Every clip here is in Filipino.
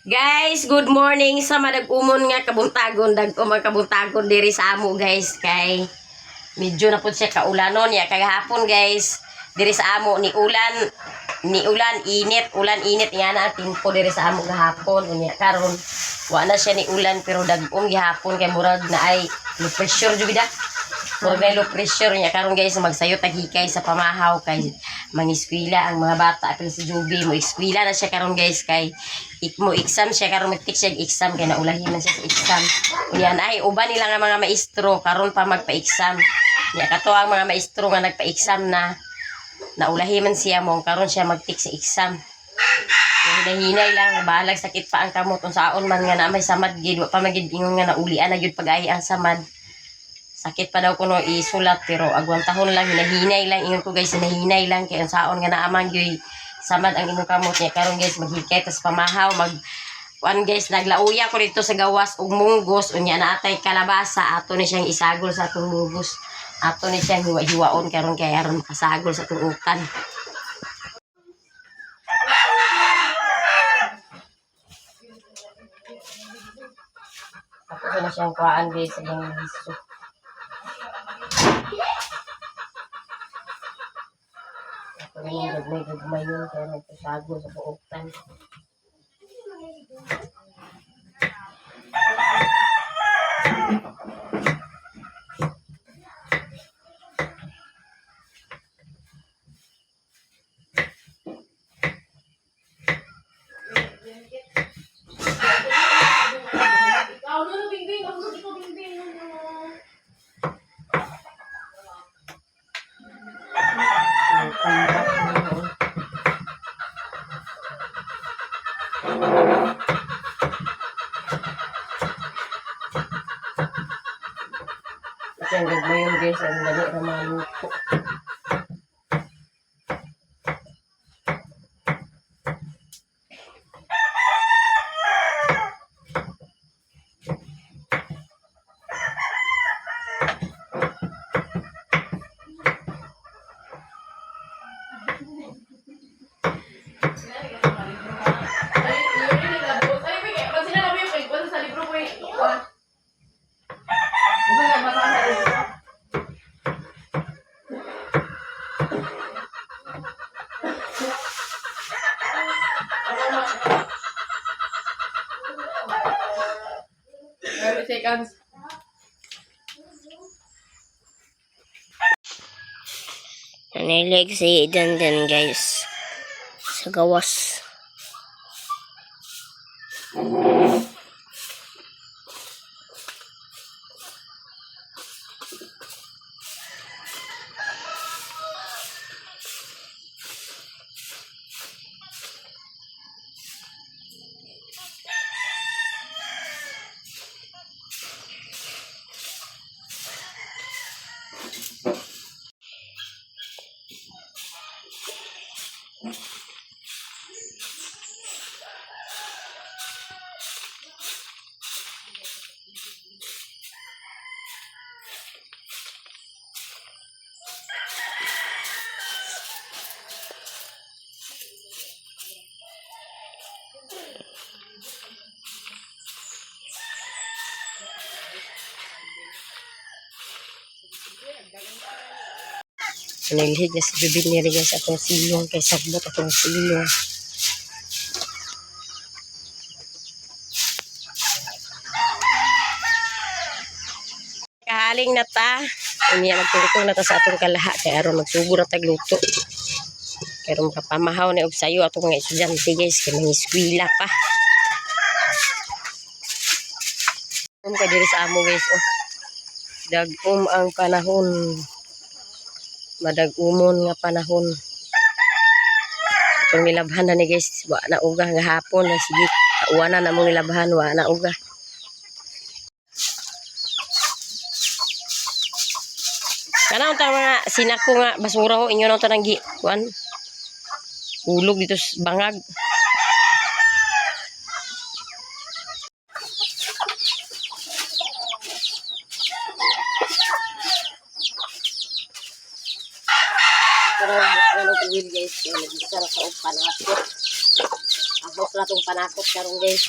Guys, good morning sa madag-umon nga kabuntagon. Dag-umang kabuntagon diri sa amo guys. Kay medyo na po siya kaulanon ya kagahapon guys. Diri sa amo ni ulan init nga na timpo diri sa amo gahapon unya karon wa na siya ni ulan pero dag-um gihapon kay murag na ay low pressure jud bida. Murag na low pressure niya karon guys magsayo tagikay sa pamahaw kay mangiskwela ang mga bata apil sa Jubi mo eskwela na siya karon guys kay mo exam siya karon magtik siya exam kay naulahi man siya sa exam. Unya ay uban nila nga mga maestro karon pa magpa-exam. Nya kato ang mga maestro nga nagpa-exam na naulahi man siya mo karon siya magtik sa exam. Hinay lang bahalag sakit pa ang kamot unsaon man nga na may samad gid wa pa magid ingon nga naulian na gyud pag-ahi ang samad. Sakit pa daw kuno isulat pero agwang tahon lang hinahinay lang ingon ko guys hinahinay lang kay unsaon nga naaman gyud samad ang imong kamot niya karon guys maghikay tas pamahaw kuan guys naglauya ko dito sa gawas og munggos unya naatay kalabasa ato ni siyang isagol sa atong munggos ato ni siyang hiwa-hiwaon karon kay aron makasagol sa atong ukan. Ako na siyang kuhaan guys sa mga biso. Ako na yung gagmay yun kaya nagpasago sa buokan. Kasi ang gagmay yun guys, ang dali naman luto. Seconds. Nanilig si Dandan guys sa gawas. Nilhig na si bibig ni rin sa atong silong kay sagbot atong silong. Kahaling na ta. Unya magtungtong na ta sa atong kalaha kay aron magtubo na tagluto. Kay aron makapamahaw na og sayo atong mga estudyante guys kay mangiskwela pa. Kay diri sa amo guys oh. Dag-um ang panahon. Madag-umon nga panahon. Itong nilabhan na ni guys, wa na uga nga hapon na sige, kauwanan na mong nilabhan, wa na uga. Kana unta mga sinako nga basura ho inyo na unta nang kuan. Ulog dito sa bangag. Pero ano uwil guys, nag-isa na sa upan ako. Tapos na itong panakot karon guys.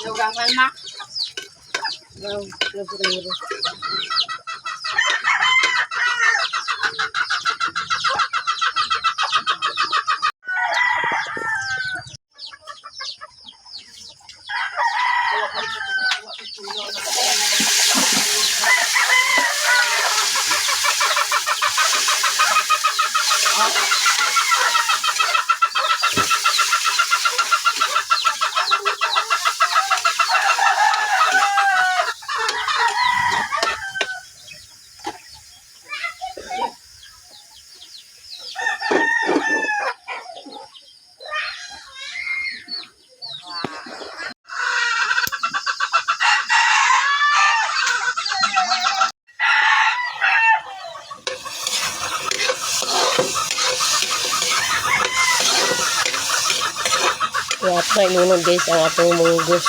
Lugangan na. Wow, laborero. Kaya try nunod guys ang atong munggos.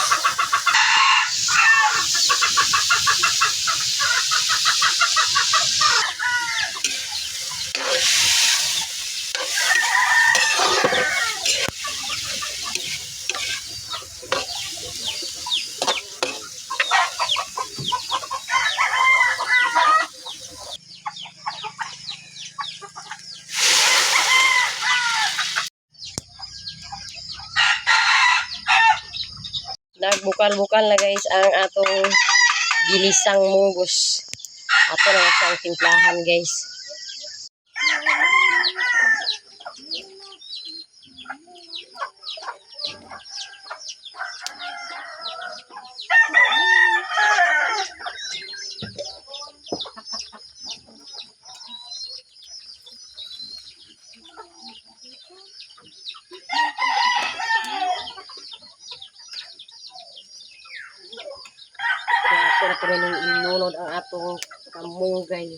Nagbukal-bukal na guys ang atong ginisang munggos. Ato na siyang timplahan guys. Kaya ato na pinanong inunod ang atong kamunggay.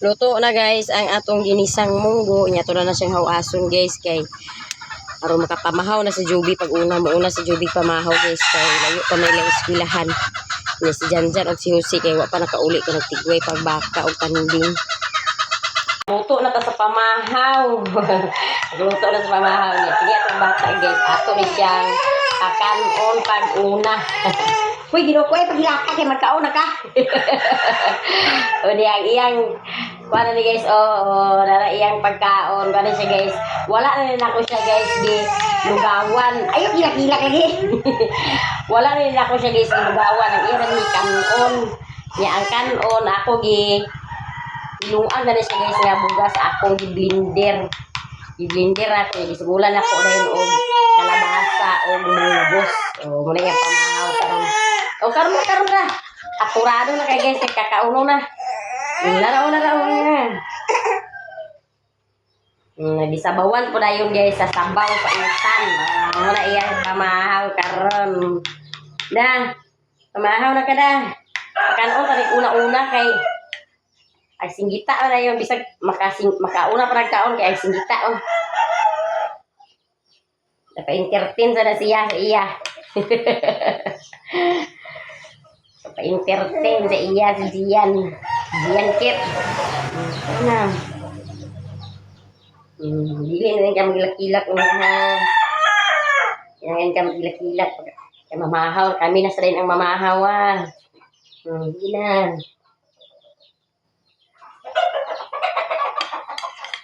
Luto na guys ang atong ginisang munggo. Nya to na siyang hawason guys kay aron makapamahaw na si Joby pag una mo una si Joby pamahaw guys kay layo pa may lang eskwelahan. Nya si Janjan og si Jose kay wa pa nakauli ka nagtigway pag baka og tanding. Luto na ta sa pamahaw. Luto na sa pamahaw niya. Sige atong bata guys ato ni siyang kanon pag una. Uy, ginoo ko ay paghilaka kay magkaon na ka. O iyang kuha ni guys, nara iyang pagkaon, kuha siya guys. Wala na rin ako siya guys, di lugawan. Ayun, hilak-hilak lagi. Wala na rin ako siya guys, di lugawan. Ang iya ni kanon. Niya ang kanon, ako gi iluan na rin siya guys, nga bugas, akong gi-blender. Gi-blender ako, gisugulan ako dahil og kalabasa, og mungos. O, muna yung pamahaw, karon ka. Apurado na kay guys, kakauno na. Laraw na. Nagisabawan po na yun guys sa sabaw sa utan. Muna iyang pamahaw karon. Da, pamahaw na ka da. Kanon tanig una-una kay ay singgita na yun. Bisag makauna pa nagkaon kay ay singgita oh. Napa-entertain na siya sa iya. Napa-entertain sa iya si Zian. Zian Kit. Ano? Dili na rin ka maglakilak ha. Yan ka maglakilak. Kaya mamahaw. Kami na sa rin ang mamahaw ah. Hindi na.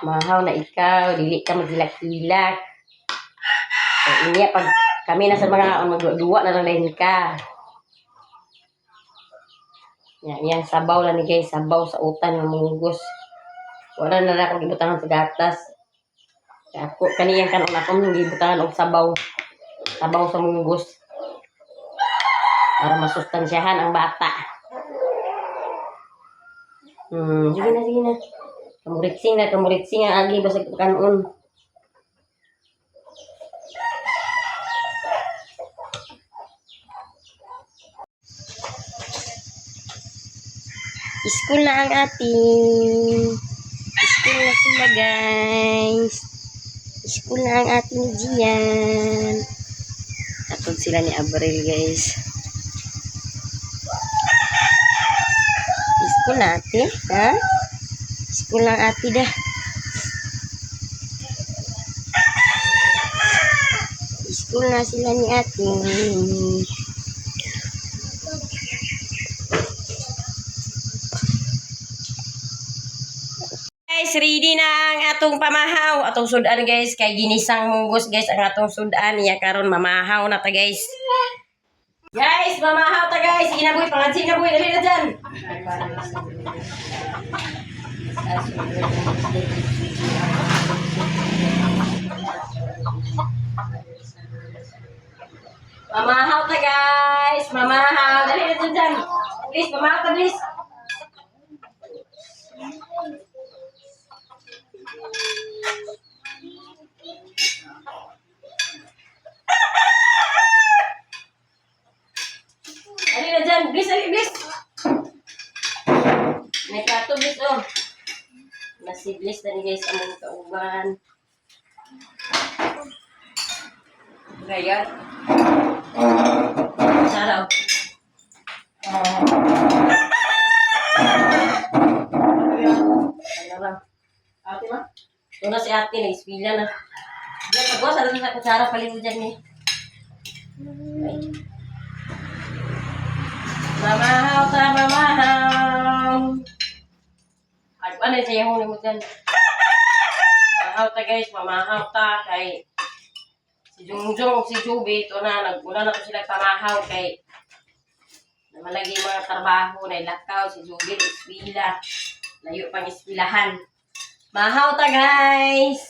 Mahaw na ikaw. Dili ka maglakilak. Inya pag kami na sa mga magduwa na lang rin ka. Yan sabaw lang ni guys, sabaw sa utan ng munggos. Wala na lang akong ibutangan sa gatas. Ako kaniyang kanon akong gibutangan og sabaw. Sabaw sa munggos para masustansyahan ang bata. Sige na, sige na. Kamuritsing ang agi basag kanon. School na ang ating. School na sila, guys. School na ang ating Gian. Atod sila ni Abril, guys. School na ate, ha? School na ang ate dah. School na sila ni ate. Guys, ready na ang atong pamahaw. Atong sudan guys, kay ginisang munggos guys ang atong sudan niya karon mamahaw na ta guys. Guys, mamahaw ta guys. Sige na boy, pangansing na boy, dali na dyan. Mamahaw ta guys, mamahaw. Dali na dyan. Please, mamahaw ta please. Dali na dyan, please, dali, please. May kato, please, oh. Nasiblis na ni guys among kauban. Gayat. Saraw. Ate ma? Una si ate, nag-ispila na. Diyan, pagwas, ano sa kutsara paling dyan eh. Mamahaw ta, mamahaw. Ay, ano yung sayaw mo dyan? Mamahaw ta guys, mamahaw ta. Kay si Jungjong, si Juby, ito na, nagmula na ko sila pamahaw kay namalagi mga trabaho na ilakaw, si Juby, ispila. Layo pang ispilahan. Mahaw ta guys!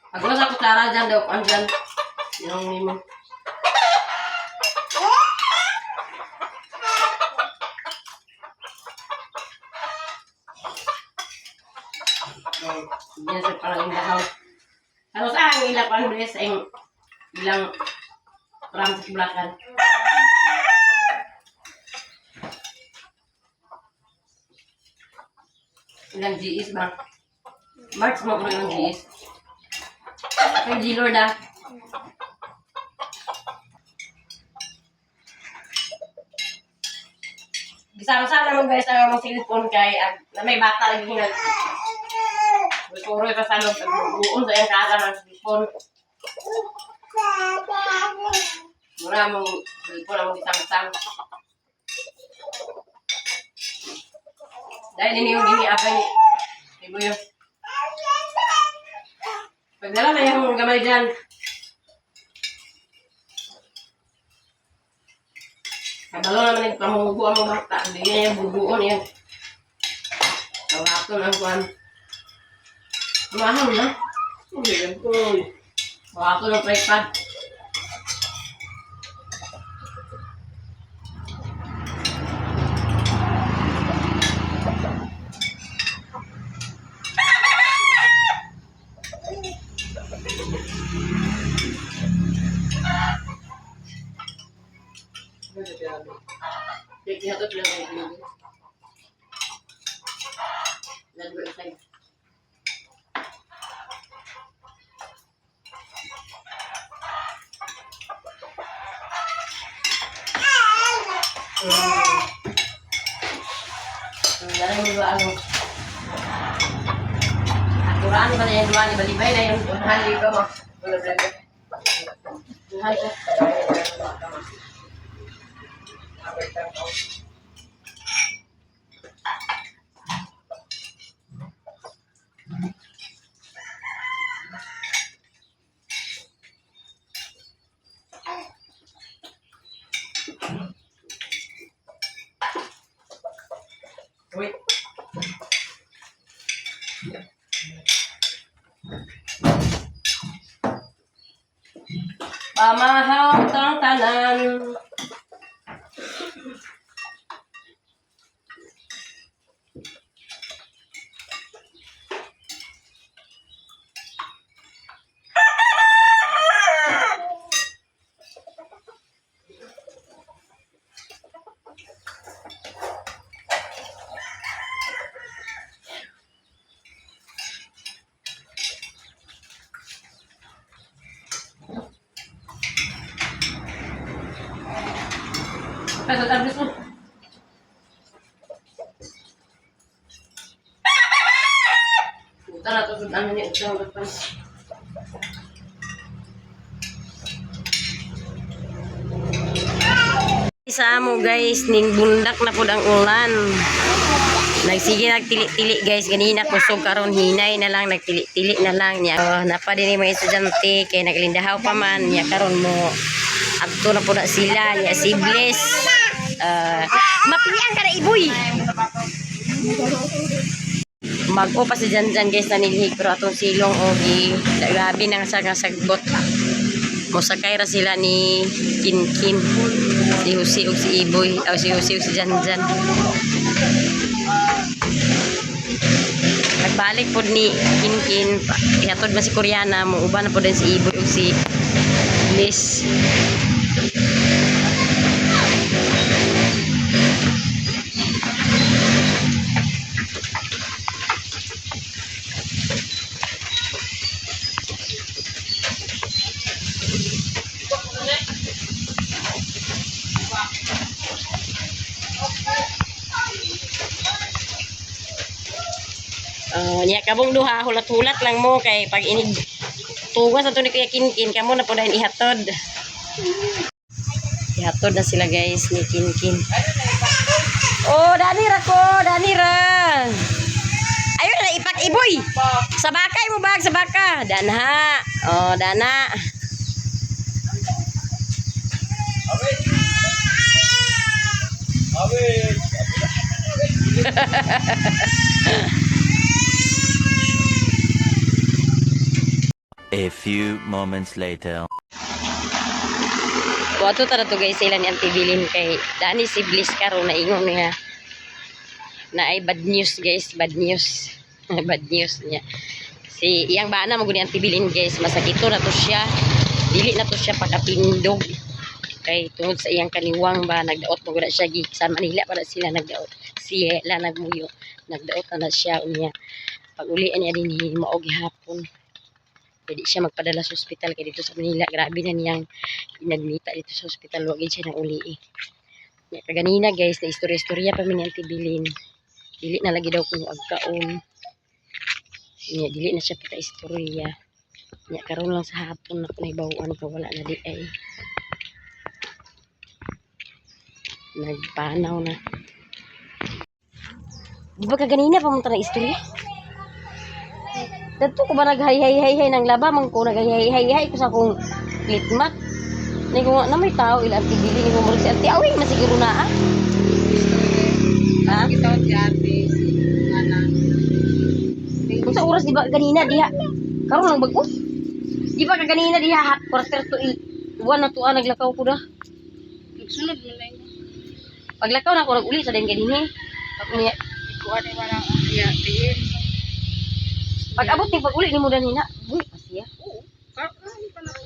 Pagwas ako tara dyan daw, andyan. Yung nimo. Diyan sa parang indahaw. Ano sa ang ilang pandres ay ilang ram sa kiblakan. Ilang GS ba? March mo ko yung GS. Ako yung G-Lord ah. Gisama-sama naman guys ang mga cellphone kay na may bata lagi nga. Siguro ito sa loob buon sa yung kasa ng cellphone. Mura mong cellphone ang isang-isang. Dahil din yung gini-abay ni Buyo. Pagdala na yung gamay dyan. Kabalo naman yung pamuguan mo bata. Hindi niya yung bubuon yan. Tawato ng kuwan. Mahal na. Hindi yan ko. Tawato ng tripod. Ihatot lang ang ilog. Lalo isay. Dala mo ba ano? Aturaan ba na yung duwa ni Balibay na yung hali ko mo? Wala-wala. Yung hali ko. Pamahaw tang tanan. Pasok tablis mo. Tara, tusod ano niya. Ito ang depan. Sa amo guys, ning bundak na pud ang ulan. Nagsige nagtili-tili guys, ganina kusog karon hinay na lang, nagtili-tili na lang niya. Napa din mga estudyante kay naglindahaw pa man niya karon mo. Adto na pud na sila niya si Bless. Mapilian ka na iboy. Mag-o pa si Janjan guys na nilhig pero atong silong ogi. Grabe nang sa sagbot. Mosakay ra sila ni Kinkin. Si Husi ug si Iboy, o si Husi ug si Janjan. Nagbalik pod ni Kinkin, ihatod man si Koreana, mo uban na pod din si Iboy ug si Bliss. Niya kabong duha hulat-hulat lang mo kay pag inig tugas ato ni Kuya Kinkin kamo na po dahil ihatod. Ihatod na sila guys ni Kinkin. Oh, Danira ko, Danira. Ayun na ipak iboy. Sa bakay mo bag sa baka. Danha. Oh, dana. A few moments later. Wato tara to guys sila ni Auntie Bilin kay dani si Bliss karon na ingon nga na ay bad news guys, bad news. Bad news niya. Si iyang bana mo guni Auntie Bilin guys, masakito na to siya. Dili na to siya pagkapindog. Kay tungod sa iyang kaniwang ba nagdaot mo gud siya gi sa Manila para sila nagdaot. Siya nagmuyo, nagdaot na siya unya. Pag ulian niya din maog gihapon. Pwede siya magpadala sa ospital kay dito sa Manila. Grabe na niyang inadmita dito sa ospital. Huwag siya nang uli eh. Kaganina guys, na istorya-istorya pa min Auntie Bilin. Dili na lagi daw kung agkaon. Dili na siya pita istorya. Karon lang sa hapon na kunay ko wala na di ay. Nagpanaw na. Di ba kaganina pamunta na istorya? Dato ko ba naghay-hay-hay ng laba man ko naghay-hay-hay ko sa akong litmat. Ni ko na may tao ila Auntie Bilin ni ko mo si Auntie away masiguro na ah. Ha? Kita si ate, ana. Kung sa oras di ba ganina diha karon lang bago? Di ba kaganina diha hot quarter to 1 na to naglakaw ko da. Sunod mo lang. Paglakaw na ako nag-uli sa din ganini. Niya Ko ate wala ya tiin. pag abot ni pag-uli ni mo danina. Uy, pasiya. Oo.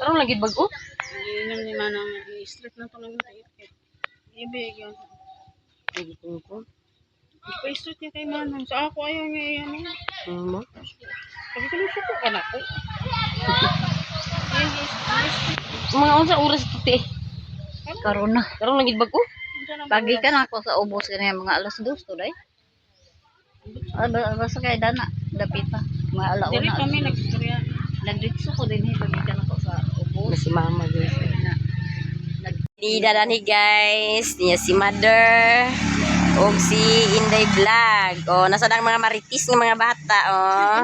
Karon lang gid bago. Inom ni manang i-strip na to lang tayo. Ibig yun. Lagi ko. I-strip niya kay manang. Sa ako ayaw niya yan. Mo. Sabi ko nung suko ka na ko. Mga unsa oras ito te? Karon na. Karon lang gid bago. Pagi ka na ako sa ubos kanya mga alas 2 to day. Basta kay dana dapita. Mga alauna. Dili kami nag-istorya. Nagditso ko din pagi ka na ako sa Na ubos. si mama guys. Na Ni dadani guys, niya si mother. Og si Inday Vlog. Oh, nasa ang mga maritis ng mga bata, oh.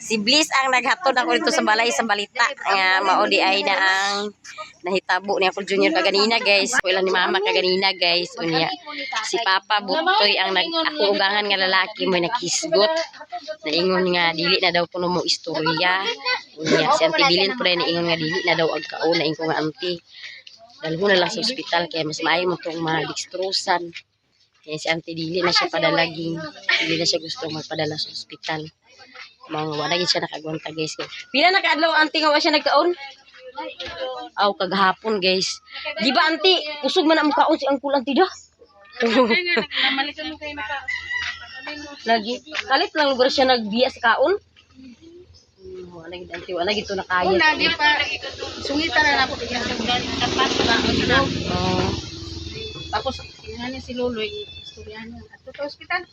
Si Bliss ang naghatod ako dito sa balay sa balita nga mao di ay na ang nahitabo ni ako junior kaganina, guys. Kuilan ni mama kaganina, guys. Unya si Papa Butoy ang ako ugangan nga lalaki mo nakisgot. Naingon nga dili na daw kuno mo istorya. Unya si Auntie Bilin pud naingon nga dili na daw agkaon na ingon nga auntie. Dalho na lang sa ospital kaya mas maayo mo tong ma-dextrosan. Kaya si Auntie dili na siya padalaging, dili na siya gusto magpadala sa ospital. Mga wala gid siya nakagwanta, guys. Pila na kaadlaw Auntie nga wa siya nagkaon? Aw kagahapon, guys. Di ba Auntie, usog man ang kaon si Uncle Auntie da? Lagi. Kalit lang lugar siya nagbiya sa kaon. Wala gid Auntie, wala gid to nakaya. Lagi pa sungita na ako diyan sa galing tapas na. Oh. Tapos ingani si Loloy istoryahan at sa ospital.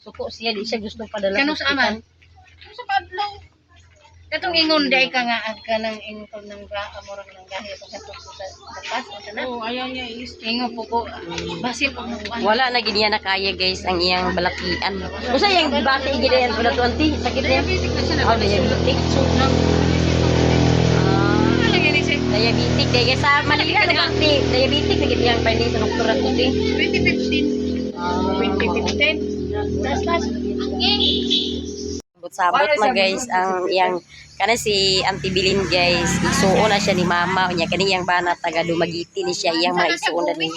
Suko siya, di siya gusto padala Kano sa sa aman? ospital. Sa padlaw. Katong ingon day ka nga agka ng income ng amorang ng gahi ko sa tapas o sana. Oh, ayaw niya ingo po ko. Basin po mo. Wala na gid niya nakaya, guys, ang iyang balakian. Usa yang bati gid yan pala to Auntie, sakit niya. Oh, diabetic. Diabetic kaya sa Manila na Auntie, diabetic na gid yang finding sa doktor at Auntie. 2015. 2015. Tas. Sabot na, guys, ang iyang kana si Auntie Bilin, guys. Isuon na siya ni mama unya kani yang bana taga Dumagiti ni siya iyang mga isuon na ni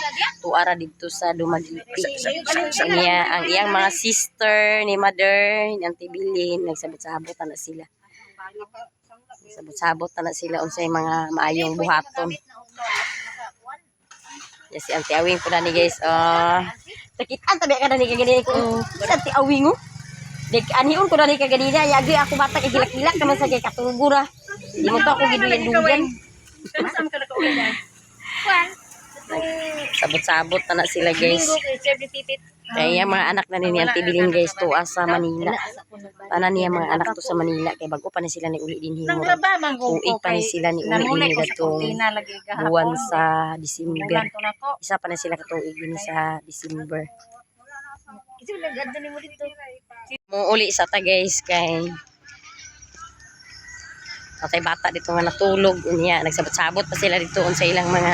tuara dito sa Dumagiti. So niya ang iyang mga sister ni mother ni Auntie Bilin nagsabot-sabot na sila. Sabot-sabot na sila unsay mga maayong buhaton. Yes, si Auntie Awing po na ni, guys. Sakitan tabi ka na ni kagani ko. Si Auntie Awing, oh. Dek aniun ko na ni kaganina yagi ako bata kay gilak-gilak naman sa kay katugura. Di mo to ako giduyan-duyan. Sabot-sabot na sila, guys. Kaya mga anak na ni Auntie Bilin, guys, tuwa sa Manila. Tanan niya mga anak to sa Manila kay bago pa ni sila ni uli din himo. Tuig pa ni sila ni uli din datong buwan sa December. Isa pa na sila katuig din sa December. Muuli sa ta, guys, kay patay bata dito nga natulog unya nagsabot-sabot pa sila dito sa ilang mga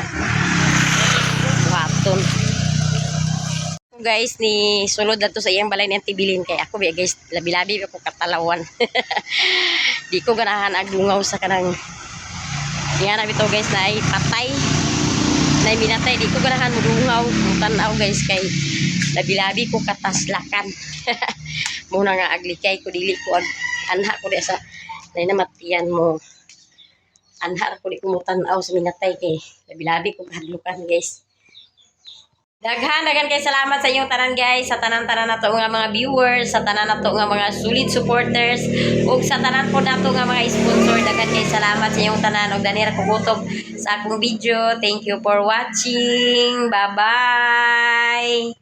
buhaton. Guys, ni sulod dato sa iyang balay ni Auntie Bilin kay ako biya, guys, labi-labi ko katalawan. Di ko ganahan aglungaw sa kanang niya na bitaw, guys, na ay patay na minatay. Di ko ganahan mudungaw tanaw, guys, kay labi-labi ko kataslakan. Muna nga aglikay ko dili ko anha ko di sa nay namatian mo. Anha ko di ko mutanaw sa minatay kay labi-labi ko kahadlukan, guys. Daghan kay salamat sa inyong tanan, guys, sa tanan-tanan nato nga mga viewers, sa tanan nato nga mga solid supporters ug sa tanan po nato nga mga sponsor. Daghan kay salamat sa inyong tanan ug danira ko kutob sa akong video. Thank you for watching. Bye-bye.